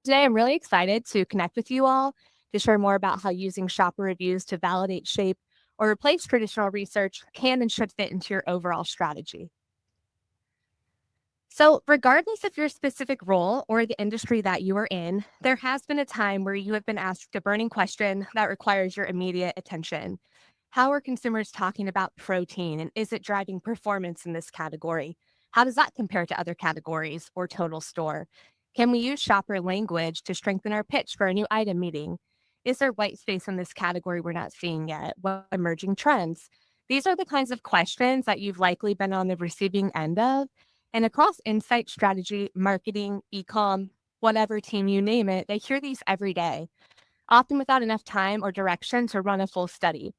Today, I'm really excited to connect with you all to share more about how using shopper reviews to validate, shape, or replace traditional research can and should fit into your overall strategy. So, regardless of your specific role or the industry that you are in, there has been a time where you have been asked a burning question that requires your immediate attention. How are consumers talking about protein, and is it driving performance in this category? How does that compare to other categories or total store? Can we use shopper language to strengthen our pitch for a new item meeting? Is there white space in this category we're not seeing yet? What emerging trends? These are the kinds of questions that you've likely been on the receiving end of. And across insight, strategy, marketing, ecom, whatever team you name it, they hear these every day, often without enough time or direction to run a full study.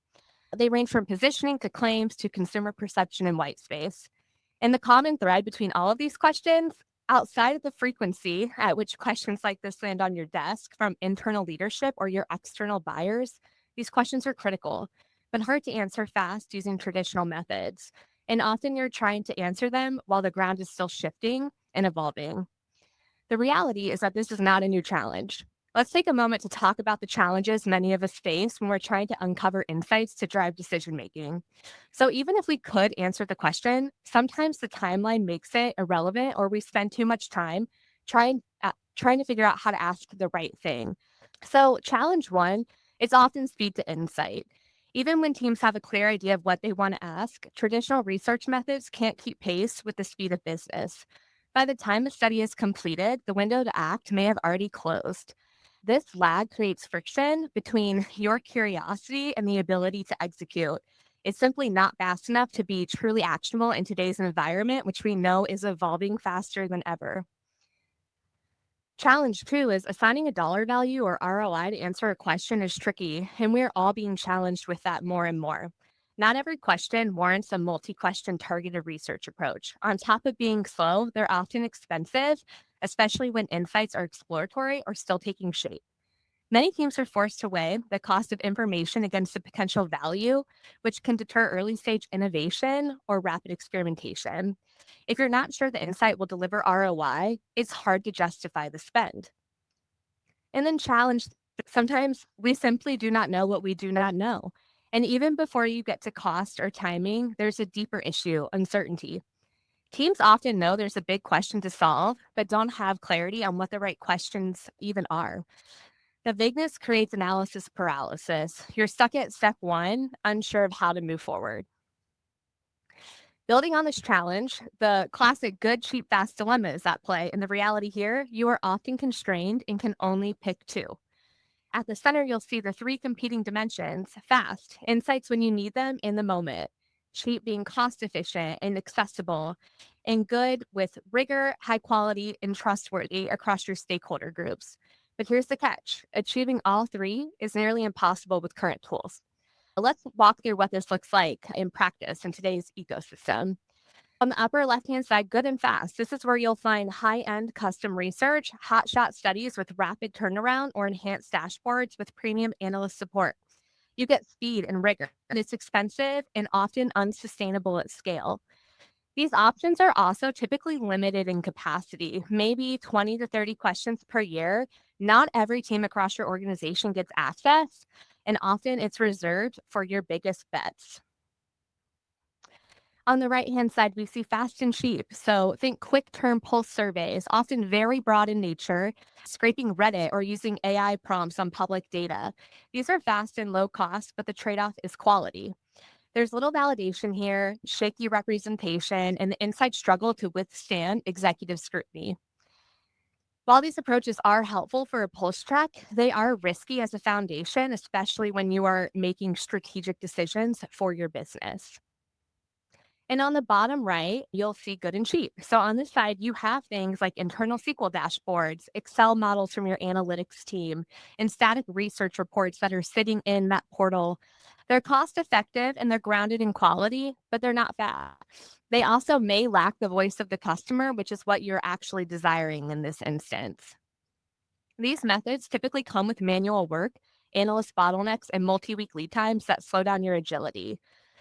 They range from positioning to claims to consumer perception and white space. And the common thread between all of these questions, outside of the frequency at which questions like this land on your desk from internal leadership or your external buyers, these questions are critical, but hard to answer fast using traditional methods. And often you're trying to answer them while the ground is still shifting and evolving. The reality is that this is not a new challenge. Let's take a moment to talk about the challenges many of us face when we're trying to uncover insights to drive decision making. So, even if we could answer the question, sometimes the timeline makes it irrelevant or we spend too much time trying to figure out how to ask the right thing. So, challenge one is often speed to insight. Even when teams have a clear idea of what they want to ask, traditional research methods can't keep pace with the speed of business. By the time a study is completed, the window to act may have already closed. This lag creates friction between your curiosity and the ability to execute. It's simply not fast enough to be truly actionable in today's environment, which we know is evolving faster than ever. Challenge two is assigning a dollar value or ROI to answer a question is tricky, and we're all being challenged with that more and more. Not every question warrants a multi question targeted research approach. On top of being slow, they're often expensive, especially when insights are exploratory or still taking shape. Many teams are forced to weigh the cost of information against the potential value, which can deter early stage innovation or rapid experimentation. If you're not sure the insight will deliver ROI, it's hard to justify the spend. And then challenge sometimes we simply do not know what we do not know. And even before you get to cost or timing, there's a deeper issue uncertainty. Teams often know there's a big question to solve, but don't have clarity on what the right questions even are. The vagueness creates analysis paralysis. You're stuck at step one, unsure of how to move forward. Building on this challenge, the classic good, cheap, fast dilemma is at play. And the reality here, you are often constrained and can only pick two. At the center, you'll see the three competing dimensions: fast, insights when you need them in the moment; cheap, being cost efficient and accessible; and good, with rigor, high quality, and trustworthy across your stakeholder groups. But here's the catch: achieving all three is nearly impossible with current tools. Let's walk through what this looks like in practice in today's ecosystem. On the upper left-hand side, good and fast. This is where you'll find high-end custom research, hotshot studies with rapid turnaround, or enhanced dashboards with premium analyst support. You get speed and rigor, and it's expensive and often unsustainable at scale. These options are also typically limited in capacity, maybe 20 to 30 questions per year. Not every team across your organization gets access, and often it's reserved for your biggest bets. On the right-hand side, we see fast and cheap. So think quick-term pulse surveys, often very broad in nature, scraping Reddit or using AI prompts on public data. These are fast and low cost, but the trade-off is quality. There's little validation here, shaky representation, and the insights struggle to withstand executive scrutiny. While these approaches are helpful for a pulse check, they are risky as a foundation, especially when you are making strategic decisions for your business. And on the bottom right, you'll see good and cheap. So on this side, you have things like internal SQL dashboards, Excel models from your analytics team, and static research reports that are sitting in that portal. They're cost effective and they're grounded in quality, but they're not fast. They also may lack the voice of the customer, which is what you're actually desiring in this instance. These methods typically come with manual work, analyst bottlenecks, and multi week lead times that slow down your agility.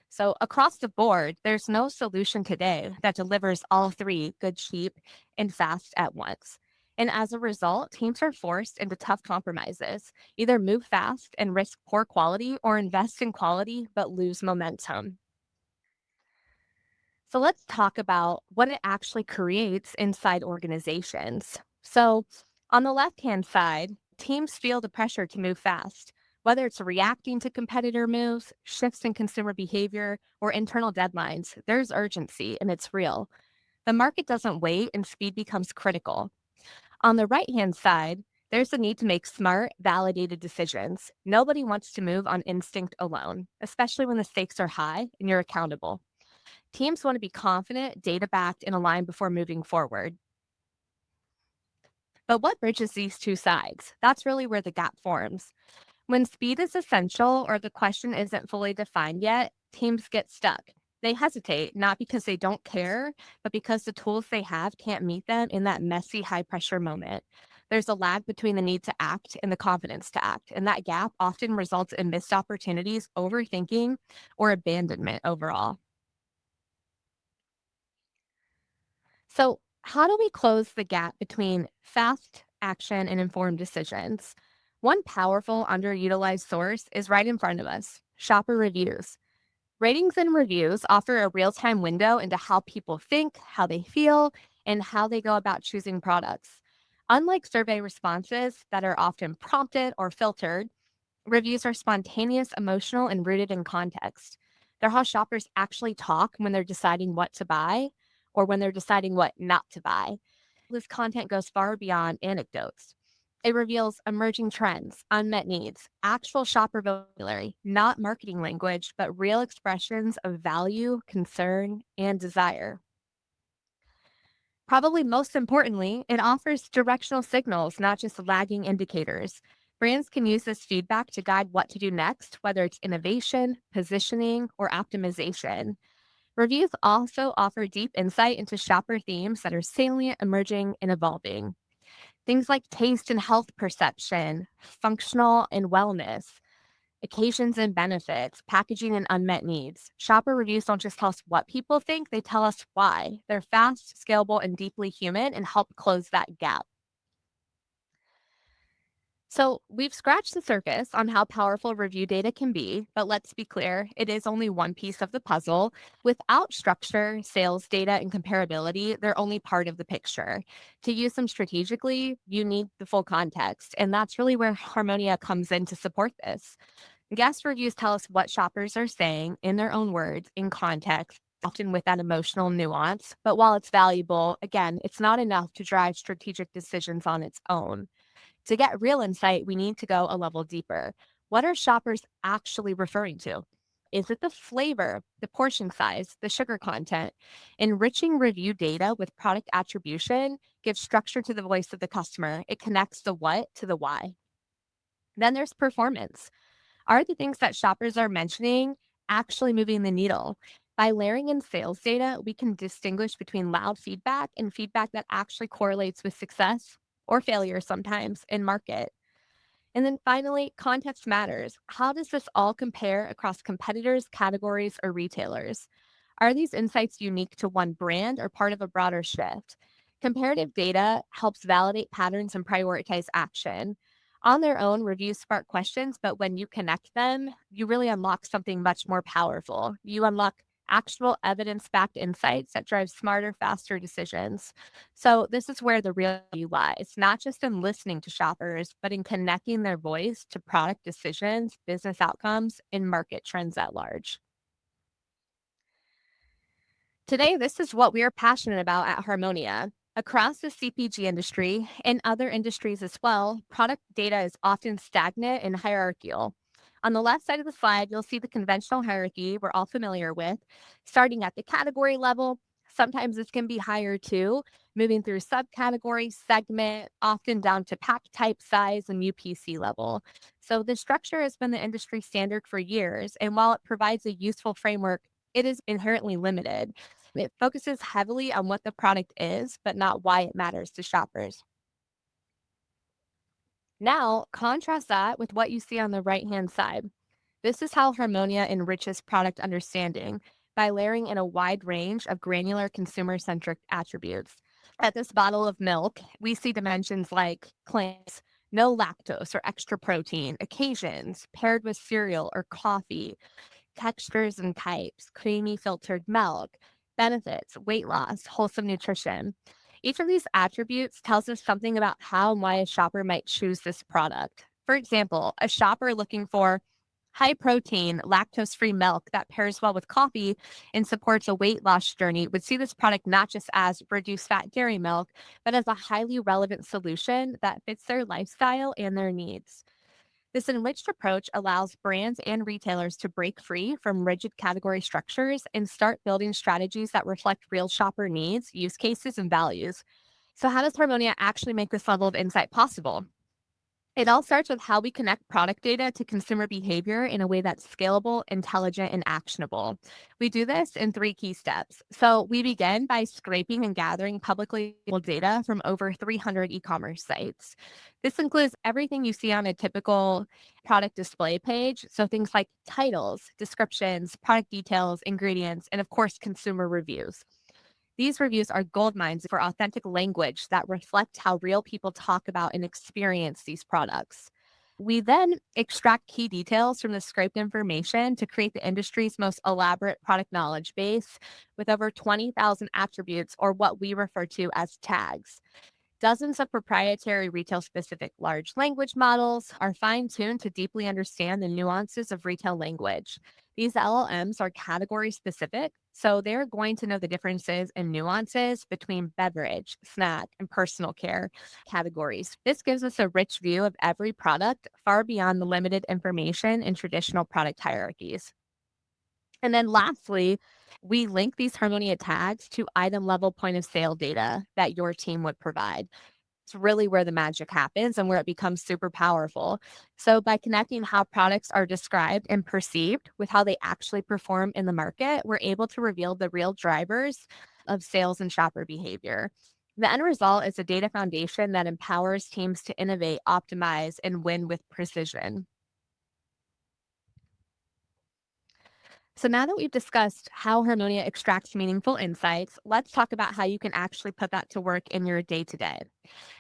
So, across the board, there's no solution today that delivers all three: good, cheap, and fast at once. And as a result, teams are forced into tough compromises, either move fast and risk poor quality or invest in quality but lose momentum. So let's talk about what it actually creates inside organizations. So, on the left hand side, teams feel the pressure to move fast, whether it's reacting to competitor moves, shifts in consumer behavior, or internal deadlines. There's urgency and it's real. The market doesn't wait and speed becomes critical. On the right hand side, there's the need to make smart, validated decisions. Nobody wants to move on instinct alone, especially when the stakes are high and you're accountable. Teams want to be confident, data backed, and aligned before moving forward. But what bridges these two sides? That's really where the gap forms. When speed is essential or the question isn't fully defined yet, teams get stuck. They hesitate, not because they don't care, but because the tools they have can't meet them in that messy, high pressure moment. There's a lag between the need to act and the confidence to act, and that gap often results in missed opportunities, overthinking, or abandonment overall. So, how do we close the gap between fast action and informed decisions? One powerful underutilized source is right in front of us: shopper reviews. Ratings and reviews offer a real time window into how people think, how they feel, and how they go about choosing products. Unlike survey responses that are often prompted or filtered, reviews are spontaneous, emotional, and rooted in context. They're how shoppers actually talk when they're deciding what to buy or when they're deciding what not to buy. This content goes far beyond anecdotes. It reveals emerging trends, unmet needs, actual shopper vocabulary, not marketing language, but real expressions of value, concern, and desire. Probably most importantly, it offers directional signals, not just lagging indicators. Brands can use this feedback to guide what to do next, whether it's innovation, positioning, or optimization. Reviews also offer deep insight into shopper themes that are salient, emerging, and evolving. Things like taste and health perception, functional and wellness, occasions and benefits, packaging and unmet needs. Shopper reviews don't just tell us what people think, they tell us why. They're fast, scalable, and deeply human and help close that gap. So, we've scratched the surface on how powerful review data can be, but let's be clear, it is only one piece of the puzzle. Without structure, sales data, and comparability, they're only part of the picture. To use them strategically, you need the full context, and that's really where Harmonia comes in to support this. Guest reviews tell us what shoppers are saying in their own words, in context, often with that emotional nuance. But while it's valuable, again, it's not enough to drive strategic decisions on its own. To get real insight, we need to go a level deeper. What are shoppers actually referring to? Is it the flavor, the portion size, the sugar content? Enriching review data with product attribution gives structure to the voice of the customer. It connects the what to the why. Then there's performance. Are the things that shoppers are mentioning actually moving the needle? By layering in sales data, we can distinguish between loud feedback and feedback that actually correlates with success or failure sometimes in market. And then finally, context matters. How does this all compare across competitors, categories, or retailers? Are these insights unique to one brand or part of a broader shift? Comparative data helps validate patterns and prioritize action. On their own, reviews spark questions, but when you connect them, you really unlock something much more powerful. You unlock actual evidence backed insights that drive smarter, faster decisions. So, this is where the real value lies, not just in listening to shoppers, but in connecting their voice to product decisions, business outcomes, and market trends at large. Today, this is what we are passionate about at Harmonia. Across the CPG industry and other industries as well, product data is often stagnant and hierarchical. On the left side of the slide, you'll see the conventional hierarchy we're all familiar with, starting at the category level. Sometimes this can be higher too, moving through subcategory, segment, often down to pack type, size, and UPC level. So, the structure has been the industry standard for years, and while it provides a useful framework, it is inherently limited. It focuses heavily on what the product is, but not why it matters to shoppers. Now, contrast that with what you see on the right hand side. This is how Harmonia enriches product understanding by layering in a wide range of granular consumer centric attributes. At this bottle of milk, we see dimensions like claims, no lactose or extra protein, occasions, paired with cereal or coffee, textures and types, creamy filtered milk, benefits, weight loss, wholesome nutrition. Each of these attributes tells us something about how and why a shopper might choose this product. For example, a shopper looking for high protein, lactose free milk that pairs well with coffee and supports a weight loss journey would see this product not just as reduced fat dairy milk, but as a highly relevant solution that fits their lifestyle and their needs. This enriched approach allows brands and retailers to break free from rigid category structures and start building strategies that reflect real shopper needs, use cases, and values. So, how does Harmonia actually make this level of insight possible? It all starts with how we connect product data to consumer behavior in a way that's scalable, intelligent, and actionable. We do this in three key steps. So, we begin by scraping and gathering publicly available data from over 300 e commerce sites. This includes everything you see on a typical product display page. So, things like titles, descriptions, product details, ingredients, and of course, consumer reviews. These reviews are gold mines for authentic language that reflect how real people talk about and experience these products. We then extract key details from the scraped information to create the industry's most elaborate product knowledge base with over 20,000 attributes, or what we refer to as tags. Dozens of proprietary retail specific large language models are fine tuned to deeply understand the nuances of retail language. These LLMs are category specific, so they're going to know the differences and nuances between beverage, snack, and personal care categories. This gives us a rich view of every product, far beyond the limited information in traditional product hierarchies. And then lastly, we link these Harmonia tags to item level point of sale data that your team would provide. It's really where the magic happens and where it becomes super powerful. So, by connecting how products are described and perceived with how they actually perform in the market, we're able to reveal the real drivers of sales and shopper behavior. The end result is a data foundation that empowers teams to innovate, optimize, and win with precision. So, now that we've discussed how Harmonia extracts meaningful insights, let's talk about how you can actually put that to work in your day to day.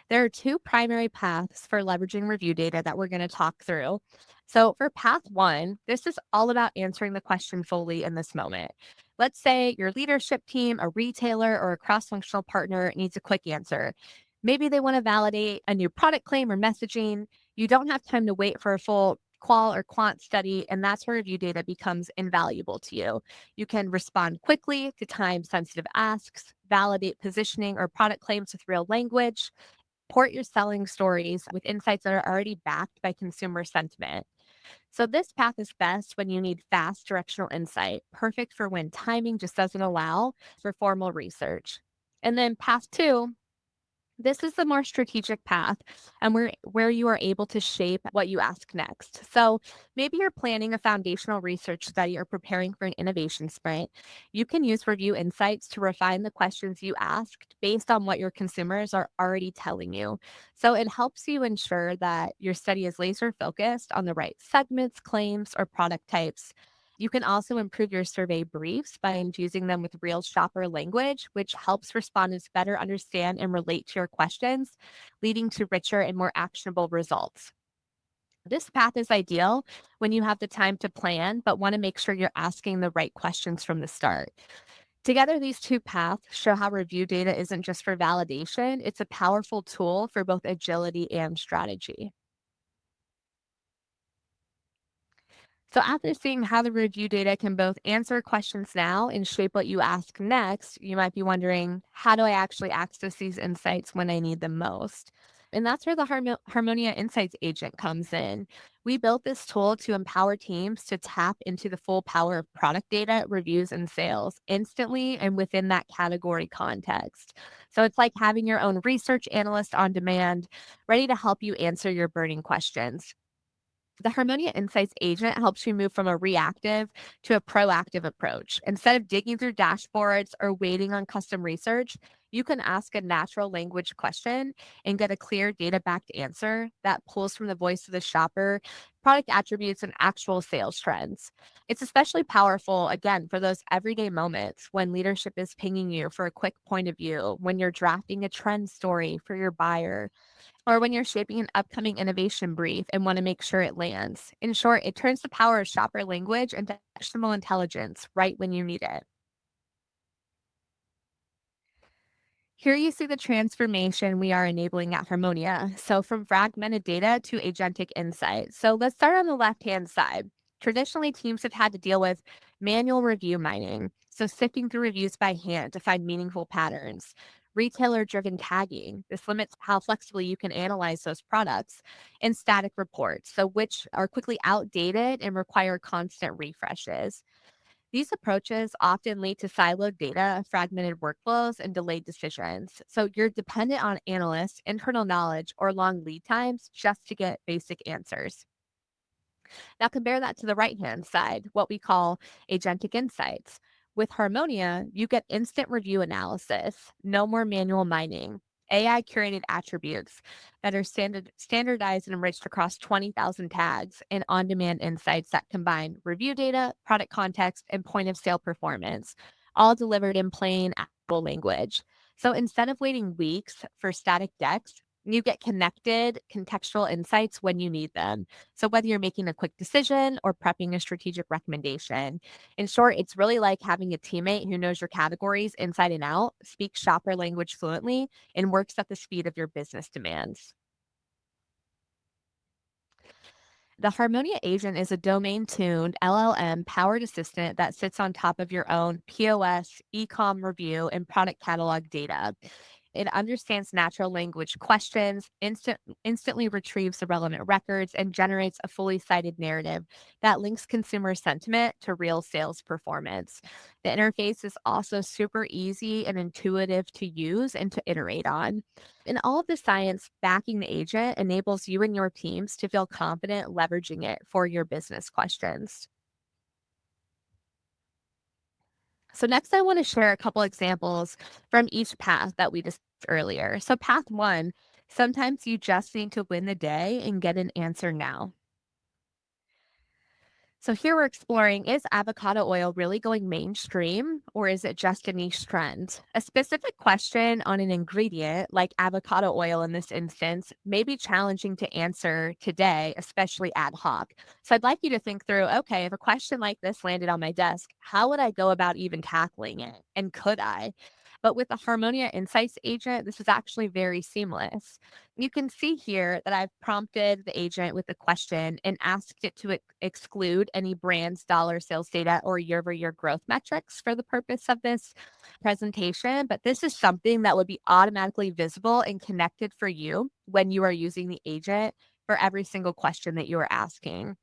There are two primary paths for leveraging review data that we're going to talk through. So, for path one, this is all about answering the question fully in this moment. Let's say your leadership team, a retailer, or a cross functional partner needs a quick answer. Maybe they want to validate a new product claim or messaging. You don't have time to wait for a full qual or quant study, and that's where review data becomes invaluable to you. You can respond quickly to time sensitive asks, validate positioning or product claims with real language, support your selling stories with insights that are already backed by consumer sentiment. So, this path is best when you need fast directional insight, perfect for when timing just doesn't allow for formal research. And then path two, this is the more strategic path and where you are able to shape what you ask next. So maybe you're planning a foundational research study or preparing for an innovation sprint. You can use review insights to refine the questions you asked based on what your consumers are already telling you. So it helps you ensure that your study is laser focused on the right segments, claims, or product types. You can also improve your survey briefs by infusing them with real shopper language, which helps respondents better understand and relate to your questions, leading to richer and more actionable results. This path is ideal when you have the time to plan, but want to make sure you're asking the right questions from the start. Together, these two paths show how review data isn't just for validation, it's a powerful tool for both agility and strategy. So, after seeing how the review data can both answer questions now and shape what you ask next, you might be wondering, how do I actually access these insights when I need them most? And that's where the Harmonia Insights agent comes in. We built this tool to empower teams to tap into the full power of product data, reviews, and sales instantly and within that category context. So it's like having your own research analyst on demand, ready to help you answer your burning questions. The Harmonia Insights agent helps you move from a reactive to a proactive approach. Instead of digging through dashboards or waiting on custom research, You can ask a natural language question and get a clear data backed answer that pulls from the voice of the shopper, product attributes, and actual sales trends. It's especially powerful, again, for those everyday moments when leadership is pinging you for a quick point of view, when you're drafting a trend story for your buyer, or when you're shaping an upcoming innovation brief and want to make sure it lands. In short, it turns the power of shopper language into actionable intelligence right when you need it. Here you see the transformation we are enabling at Harmonia. So, from fragmented data to agentic insight. So, let's start on the left hand side. Traditionally, teams have had to deal with manual review mining. So, sifting through reviews by hand to find meaningful patterns. Retailer driven tagging. This limits how flexibly you can analyze those products. And static reports. So, which are quickly outdated and require constant refreshes. These approaches often lead to siloed data, fragmented workflows, and delayed decisions. So you're dependent on analysts, internal knowledge, or long lead times just to get basic answers. Now compare that to the right-hand side, what we call agentic insights. With Harmonia, you get instant review analysis, no more manual mining, AI curated attributes that are standardized and enriched across 20,000 tags, and on demand insights that combine review data, product context, and point of sale performance, all delivered in plain, actual language. So instead of waiting weeks for static decks, you get connected contextual insights when you need them. So, whether you're making a quick decision or prepping a strategic recommendation, in short, it's really like having a teammate who knows your categories inside and out, speaks shopper language fluently, and works at the speed of your business demands. The Harmonia agent is a domain tuned LLM powered assistant that sits on top of your own POS, ecom review, and product catalog data. It understands natural language questions, instantly retrieves the relevant records, and generates a fully cited narrative that links consumer sentiment to real sales performance. The interface is also super easy and intuitive to use and to iterate on. And all of the science backing the agent enables you and your teams to feel confident leveraging it for your business questions. So, next, I want to share a couple examples from each path that we discussed earlier. So, path one, sometimes you just need to win the day and get an answer now. So here we're exploring, is avocado oil really going mainstream or is it just a niche trend? A specific question on an ingredient like avocado oil in this instance may be challenging to answer today, especially ad hoc. So I'd like you to think through, okay, if a question like this landed on my desk, how would I go about even tackling it? And could I? But with the Harmonia Insights agent, this is actually very seamless. You can see here that I've prompted the agent with a question and asked it to exclude any brand's dollar sales data or year over year growth metrics for the purpose of this presentation. But this is something that would be automatically visible and connected for you when you are using the agent for every single question that you are asking.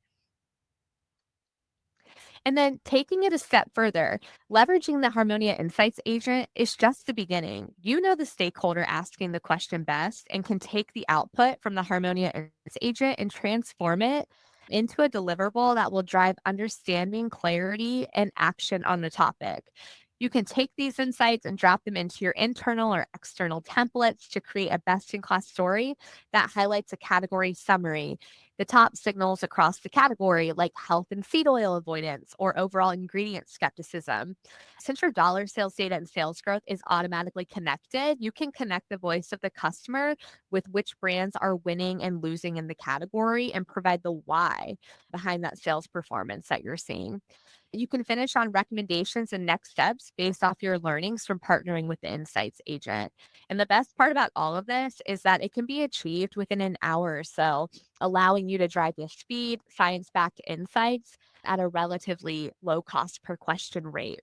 And then taking it a step further, leveraging the Harmonia Insights agent is just the beginning. You know the stakeholder asking the question best and can take the output from the Harmonia Insights agent and transform it into a deliverable that will drive understanding, clarity, and action on the topic. You can take these insights and drop them into your internal or external templates to create a best in class story that highlights a category summary, the top signals across the category, like health and seed oil avoidance or overall ingredient skepticism. Since your dollar sales data and sales growth is automatically connected, you can connect the voice of the customer with which brands are winning and losing in the category and provide the why behind that sales performance that you're seeing. You can finish on recommendations and next steps based off your learnings from partnering with the Insights agent. And the best part about all of this is that it can be achieved within an hour or so, allowing you to drive with speed, science backed insights at a relatively low cost per question rate.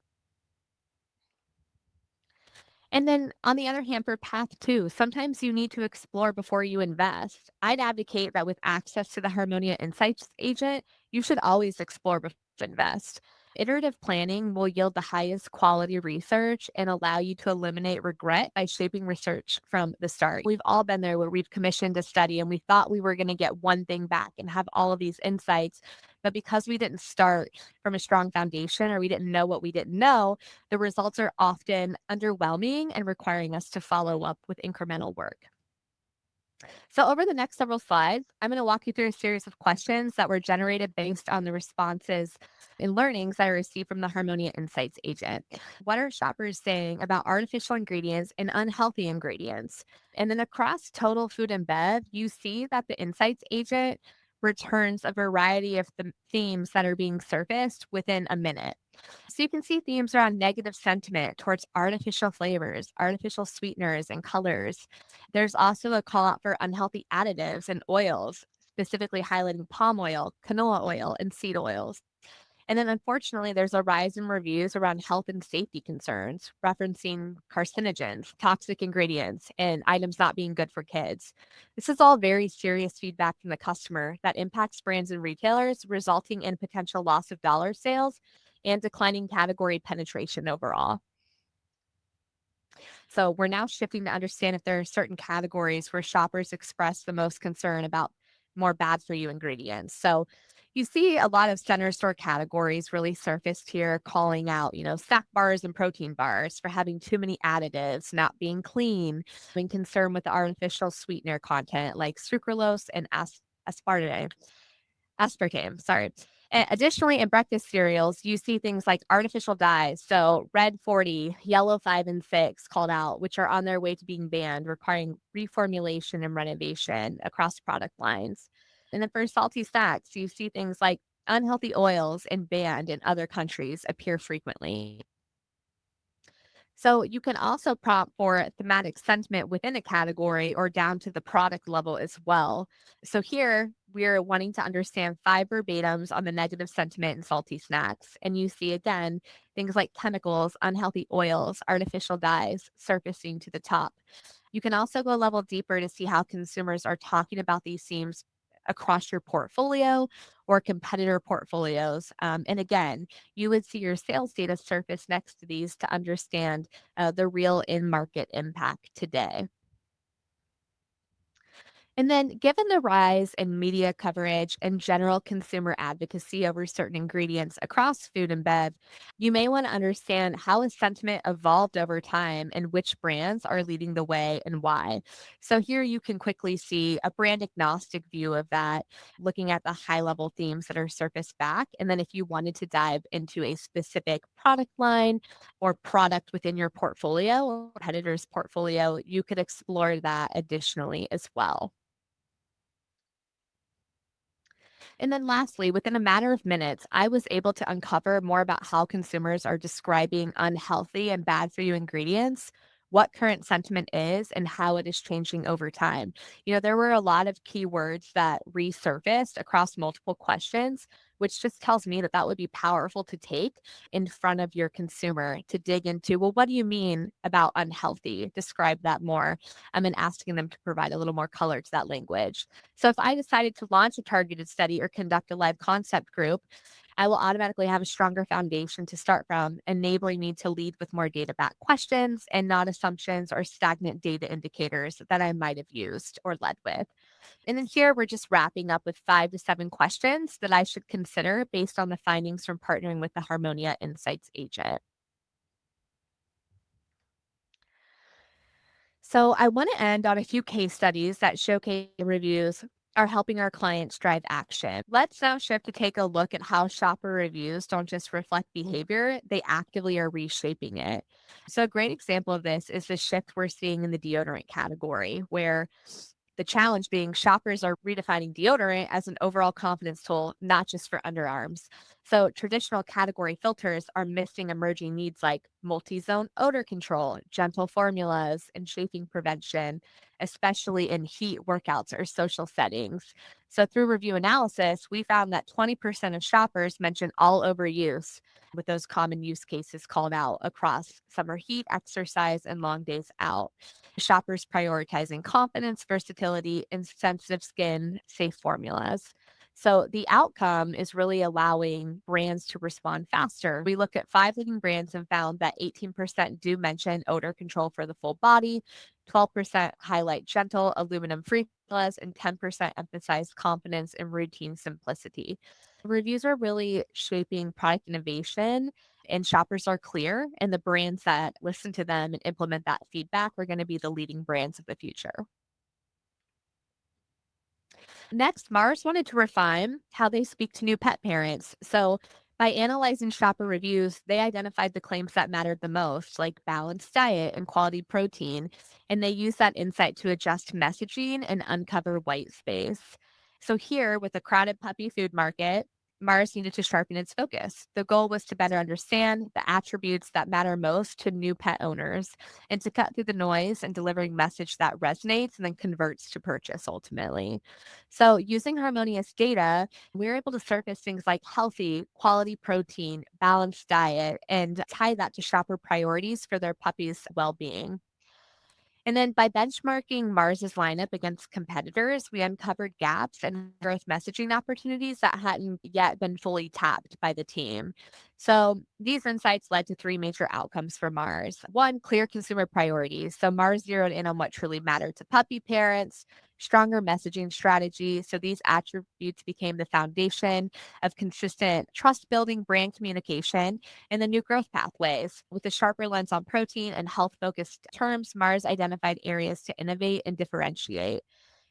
And then on the other hand, for path two, sometimes you need to explore before you invest. I'd advocate that with access to the Harmonia Insights agent, you should always explore before you invest. Iterative planning will yield the highest quality research and allow you to eliminate regret by shaping research from the start. We've all been there where we've commissioned a study and we thought we were going to get one thing back and have all of these insights. But because we didn't start from a strong foundation or we didn't know what we didn't know, the results are often underwhelming and requiring us to follow up with incremental work. So, over the next several slides, I'm going to walk you through a series of questions that were generated based on the responses and learnings that I received from the Harmonia Insights agent. What are shoppers saying about artificial ingredients and unhealthy ingredients? And then across total food and bev, you see that the Insights agent returns a variety of the themes that are being surfaced within a minute. So you can see themes around negative sentiment towards artificial flavors, artificial sweeteners, and colors. There's also a call out for unhealthy additives and oils, specifically highlighting palm oil, canola oil, and seed oils. And then unfortunately, there's a rise in reviews around health and safety concerns, referencing carcinogens, toxic ingredients, and items not being good for kids. This is all very serious feedback from the customer that impacts brands and retailers, resulting in potential loss of dollar sales and declining category penetration overall. So we're now shifting to understand if there are certain categories where shoppers express the most concern about more bad for you ingredients. So you see a lot of center store categories really surfaced here, calling out, snack bars and protein bars for having too many additives, not being clean, being concerned with the artificial sweetener content like sucralose and aspartame. Aspartame, sorry. Additionally, in breakfast cereals, you see things like artificial dyes. So, red 40, yellow 5 and 6 called out, which are on their way to being banned, requiring reformulation and renovation across product lines. And then for salty snacks, you see things like unhealthy oils and banned in other countries appear frequently. So you can also prompt for thematic sentiment within a category or down to the product level as well. So here we're wanting to understand five verbatims on the negative sentiment in salty snacks. And you see again things like chemicals, unhealthy oils, artificial dyes surfacing to the top. You can also go a level deeper to see how consumers are talking about these themes across your portfolio or competitor portfolios. And again, you would see your sales data surface next to these to understand the real in market impact today. And then, given the rise in media coverage and general consumer advocacy over certain ingredients across food and bev, you may want to understand how has sentiment evolved over time and which brands are leading the way and why. So, here you can quickly see a brand agnostic view of that, looking at the high level themes that are surfaced back. And then, if you wanted to dive into a specific product line or product within your portfolio or competitor's portfolio, you could explore that additionally as well. And then lastly, within a matter of minutes, I was able to uncover more about how consumers are describing unhealthy and bad for you ingredients, what current sentiment is, and how it is changing over time. There were a lot of keywords that resurfaced across multiple questions, which just tells me that that would be powerful to take in front of your consumer to dig into. Well, what do you mean about unhealthy? Describe that more. And asking them to provide a little more color to that language. So if I decided to launch a targeted study or conduct a live concept group, I will automatically have a stronger foundation to start from, enabling me to lead with more data backed questions and not assumptions or stagnant data indicators that I might have used or led with. And then here we're just wrapping up with 5 to 7 questions that I should consider based on the findings from partnering with the Harmonia Insights agent. So I want to end on a few case studies that showcase reviews are helping our clients drive action. Let's now shift to take a look at how shopper reviews don't just reflect behavior, they actively are reshaping it. So a great example of this is the shift we're seeing in the deodorant category, where the challenge being shoppers are redefining deodorant as an overall confidence tool, not just for underarms. So, traditional category filters are missing emerging needs like multi zone odor control, gentle formulas, and chafing prevention, especially in heat workouts or social settings. So, through review analysis, we found that 20% of shoppers mention all over use, with those common use cases called out across summer heat, exercise, and long days out. Shoppers prioritizing confidence, versatility, and sensitive skin, safe formulas. So the outcome is really allowing brands to respond faster. We looked at five leading brands and found that 18% do mention odor control for the full body, 12% highlight gentle aluminum free formulas, and 10% emphasize confidence and routine simplicity. Reviews are really shaping product innovation, and shoppers are clear, and the brands that listen to them and implement that feedback are going to be the leading brands of the future. Next, Mars wanted to refine how they speak to new pet parents. So, by analyzing shopper reviews, they identified the claims that mattered the most, like balanced diet and quality protein. And they used that insight to adjust messaging and uncover white space. So, here with the crowded puppy food market, Mars needed to sharpen its focus. The goal was to better understand the attributes that matter most to new pet owners and to cut through the noise and delivering message that resonates and then converts to purchase ultimately. So, using Harmonious data, we're able to surface things like healthy, quality protein, balanced diet, and tie that to shopper priorities for their puppy's well being. And then by benchmarking Mars's lineup against competitors, we uncovered gaps and growth messaging opportunities that hadn't yet been fully tapped by the team. So these insights led to three major outcomes for Mars. One, clear consumer priorities. So Mars zeroed in on what truly mattered to puppy parents, stronger messaging strategy. So these attributes became the foundation of consistent trust building brand communication and the new growth pathways. With a sharper lens on protein and health focused terms, Mars identified areas to innovate and differentiate.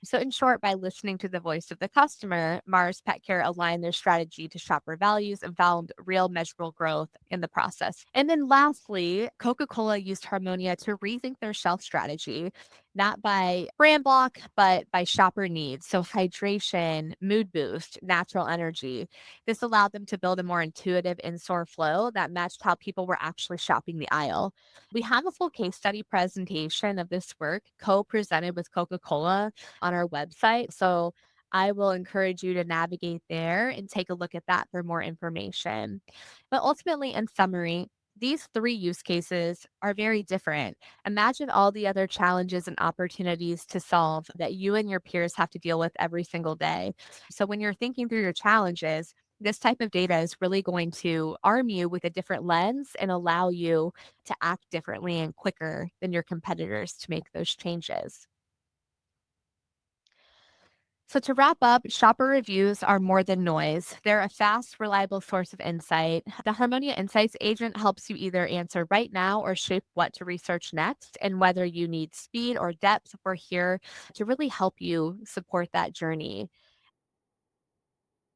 So, in short, by listening to the voice of the customer, Mars Pet Care aligned their strategy to shopper values and found real measurable growth in the process. And then lastly, Coca Cola used Harmonia to rethink their shelf strategy, not by brand block, but by shopper needs. So, hydration, mood boost, natural energy. This allowed them to build a more intuitive in store flow that matched how people were actually shopping the aisle. We have a full case study presentation of this work co presented with Coca Cola on our website. So I will encourage you to navigate there and take a look at that for more information. But ultimately, in summary, these three use cases are very different. Imagine all the other challenges and opportunities to solve that you and your peers have to deal with every single day. So, when you're thinking through your challenges, this type of data is really going to arm you with a different lens and allow you to act differently and quicker than your competitors to make those changes. So, to wrap up, shopper reviews are more than noise. They're a fast, reliable source of insight. The Harmonia Insights agent helps you either answer right now or shape what to research next. And whether you need speed or depth, we're here to really help you support that journey.